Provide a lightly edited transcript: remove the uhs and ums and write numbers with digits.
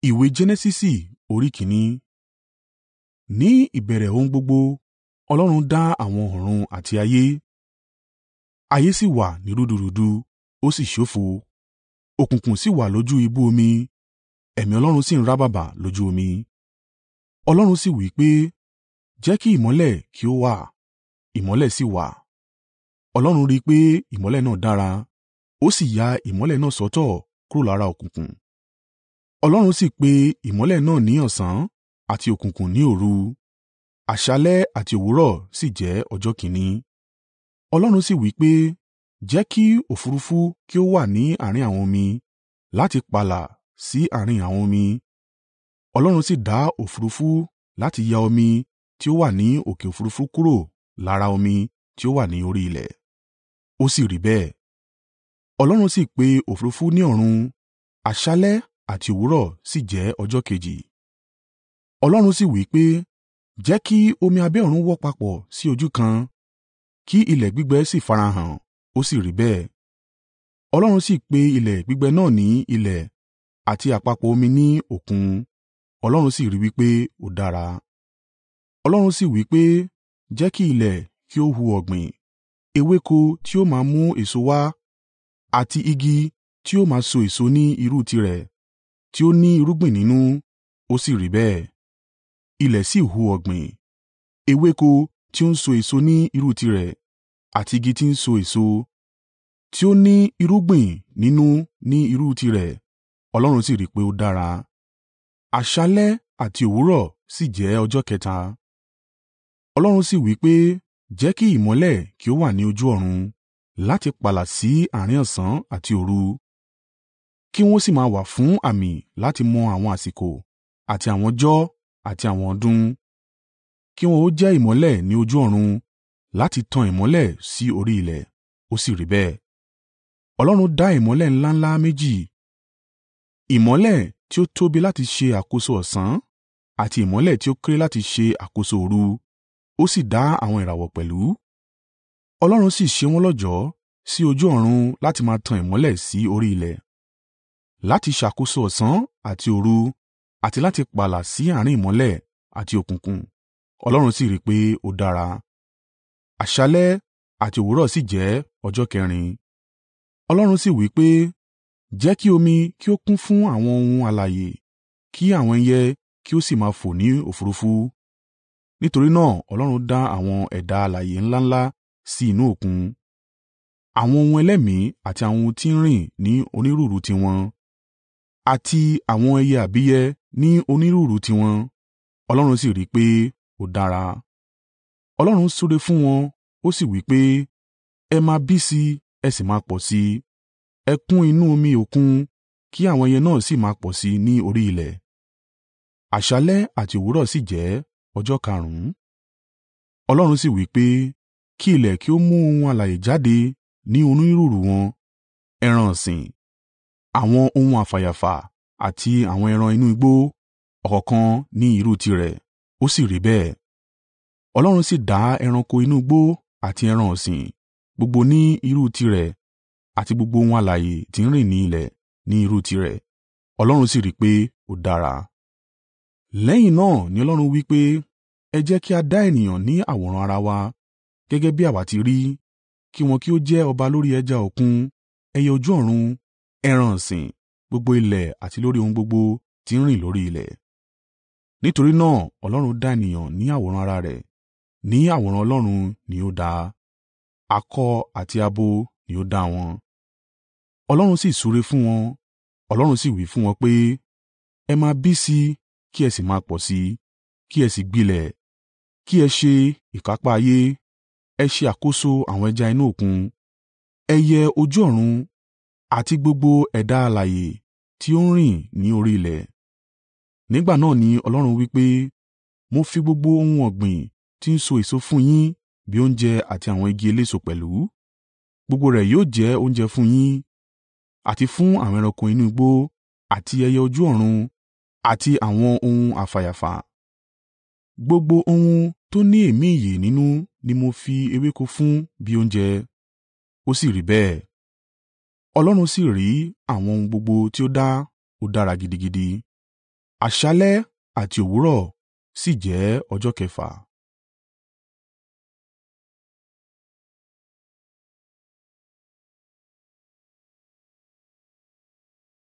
Ìwé Jẹ́nẹ́sísì orí kìíní. Ní ìbẹ̀rẹ̀ ohun gbogbo, Ọlọ́run dá àwọn ọ̀run àti ayé. Ayé sì wà ní rúdurùdu, ó sì ṣófo, òkùnkùn sì wà lójú ibú omi, Ẹ̀mí Ọlọ́run sì ń rábàbà lójú omi. Ọlọ́run sì wí pé, “Jẹ́ kí ìmọ́lẹ̀ kí ó wà,” ìmọ́lẹ̀ sì wà. Ọlọ́run rí i pé ìmọ́lẹ̀ náà dára, ó sì ya ìmọ́lẹ̀ náà sọ́tọ̀ kúrò lára òkùnkùn. Ọlọ́run sì pe ìmọ́lẹ̀ náà ní ọ̀sán àti òkùnkùn ní òru. Àṣálẹ́ àti òwúrọ̀ sì jẹ́ ọjọ́ kìn-ín-ní. Ọlọ́run sì wí pé, “Jẹ́ kí òfurufú kí ó wà ní àárín àwọn omi, láti pààlà sí àárín àwọn omi.” Ọlọ́run sì dá òfurufú láti ya omi tí ó wà ní òkè òfurufú kúrò lára omi tí ó wà ní orí ilẹ̀. Ó sì rí bẹ́ẹ̀. Ọlọ́run sì pe òfurufú ní ọ̀run. Àṣálẹ́ àti òwúrọ̀ sì jẹ́ ọjọ́ kejì. Ọlọ́run sì wí pé, “Jẹ́ kí omi abẹ́ ọ̀run wọ́ papọ̀ sí ojú kan, kí ilẹ̀ gbígbẹ sì farahàn.” Ó sì rí bẹ́ẹ̀. Ọlọ́run sì pe ilẹ̀ gbígbẹ náà ní ilẹ̀, àti àpapọ̀ omi ní òkun. Ọlọ́run sì rí i wí pé ó dára. Ọlọ́run sì wí pé, “Jẹ́ kí ilẹ̀ kí ó hu ọ̀gbìn, ewéko tí ó máa mú èso wá, àti igi tí ó máa so èso ní irú tirẹ̀, tí ó ní irúgbìn nínú.” Ó sì rí bẹ́ẹ̀. Ilẹ̀ sì hu ọ̀gbìn, ewéko tí ó ń so èso ní irú tirẹ̀, àti igi tí ń so èso, tí ó ní irúgbìn nínú ní irú tirẹ̀. Ọlọ́run sì rí i pé ó dára. Àṣálẹ́ àti òwúrọ̀ sì jẹ́ ọjọ́ kẹta. Ọlọ́run sì wí pé, “Jẹ́ kí ìmọ́lẹ̀ kí ó wà ní ojú ọ̀run, láti pààlà sí àárín ọ̀sán àti òru, kí wọn ó sì máa wà fún àmì láti mọ àwọn àsìkò, àti àwọn ọjọ́, àti àwọn ọdún, kí wọn ó jẹ́ ìmọ́lẹ̀ ní ojú ọ̀run, láti tan ìmọ́lẹ̀ sí orí ilẹ̀.” Ó sì rí bẹ́ẹ̀. Ọlọ́run dá ìmọ́lẹ̀ ńlá ńlá méjì, ìmọ́lẹ̀ tí ó tóbi láti ṣe àkóso ọ̀sán, àti ìmọ́lẹ̀ tí ó kéré láti ṣe àkóso òru. Ó sì dá àwọn ìràwọ̀ pẹ̀lú. Ọlọ́run sì ṣe wọ́n lọ́jọ̀ sí ojú ọ̀run láti máa tan ìmọ́lẹ̀ sí orí ilẹ̀, láti ṣàkóso ọ̀sán àti òru, àti láti pààlà sí àárín ìmọ́lẹ̀ àti òkùnkùn. Ọlọ́run sì rí i pé ó dára. Àṣálẹ́ àti òwúrọ̀ sì jẹ́ ọjọ́ kẹrin. Ọlọ́run sì wí pé, “Jẹ́ kí omi kí ó kún fún àwọn ohun alààyè, kí àwọn ẹyẹ kí ó sì máa fò ní òfurufú.” Nítorí náà Ọlọ́run dá àwọn ẹ̀dá alààyè ńlá ńlá sí inú òkun, àwọn ohun ẹlẹ́mìí àti àwọn ohun tí ń rìn ní onírúurú tiwọn, àti àwọn ẹyẹ abiyẹ ní onírúurú tiwọn. Ọlọ́run sì rí i pé ó dára. Ọlọ́run súre fún wọn, ó sì wí pé, “Ẹ máa bí sí i, ẹ sì máa pọ̀ sí i. Ẹ kún inú omi òkun, kí àwọn ẹyẹ náà sì máa pọ̀ sí i ní orí ilẹ̀.” Àṣálẹ́ àti òwúrọ̀ sì jẹ́ ọjọ́ karùn-ún. Ọlọ́run sì wí pé, “Kí ilẹ̀ kí ó mú ohun alààyè jáde ní onírúurú wọn, ẹran ọ̀sìn, àwọn ohun àfàyàfà àti àwọn ẹran inú igbó, ọ̀kọ̀ọ̀kan ní irú tirẹ̀.” Ó sì rí bẹ́ẹ̀. Ọlọ́run sì dá ẹranko inú igbó àti ẹran ọ̀sìn gbogbo ní irú tirẹ̀, àti gbogbo ohun alààyè tí ń rìn ní ilẹ̀ ní irú tirẹ̀. Ọlọ́run sì rí i pé ó dára. Lẹ́yìn náà ni Ọlọ́run wí pé, “Ẹ jẹ́ kí a dá ènìyàn ní àwòrán ara wa, gẹ́gẹ́ bí àwa ti rí, kí wọn kí ó jẹ́ ọba lórí ẹja òkun, ẹyẹ ojú ọ̀run, ẹran ọ̀sìn, gbogbo ilẹ̀ àti lórí ohun gbogbo tí ń rìn lórí ilẹ̀.” Nítorí náà Ọlọ́run dá ènìyàn ní àwòrán ara rẹ̀, ní àwòrán Ọlọ́run ni ó dá a, akọ àti abo ni ó dá wọn. Ọlọ́run sì súre fún wọn. Ọlọ́run sì wí fún wọn pé, “Ẹ máa bí sí i, kí ẹ sì máa pọ̀ sí i, kí ẹ sì gbilẹ̀, kí ẹ ṣe ìkápá ayé, ẹ ṣe àkóso àwọn ẹja inú òkun, ẹyẹ ojú ọ̀run, àti gbogbo ẹ̀dá alààyè tí ó ń rìn ní orí ilẹ̀.” Nígbà náà ni Ọlọ́run wí pé, “Mo fi gbogbo ohun ọ̀gbìn tí ń so èso fún yín bí oúnjẹ, àti àwọn igi eléso pẹ̀lú. Gbogbo rẹ̀ yóò jẹ́ oúnjẹ fún yín, àti fún àwọn ẹranko inú igbó, àti ẹyẹ ojú ọ̀run, àti àwọn ohun àfàyàfà. Gbogbo ohun tó ní èémí ìyè nínú ni mo fi ewéko fún bí oúnjẹ.” Ó sì rí bẹ́ẹ̀. Ọlọ́run sì rí àwọn ohun gbogbo tí ó dá, ó dára gidigidi. Àṣálẹ́ àti òwúrọ̀ sì jẹ́ ọjọ́ kẹfà.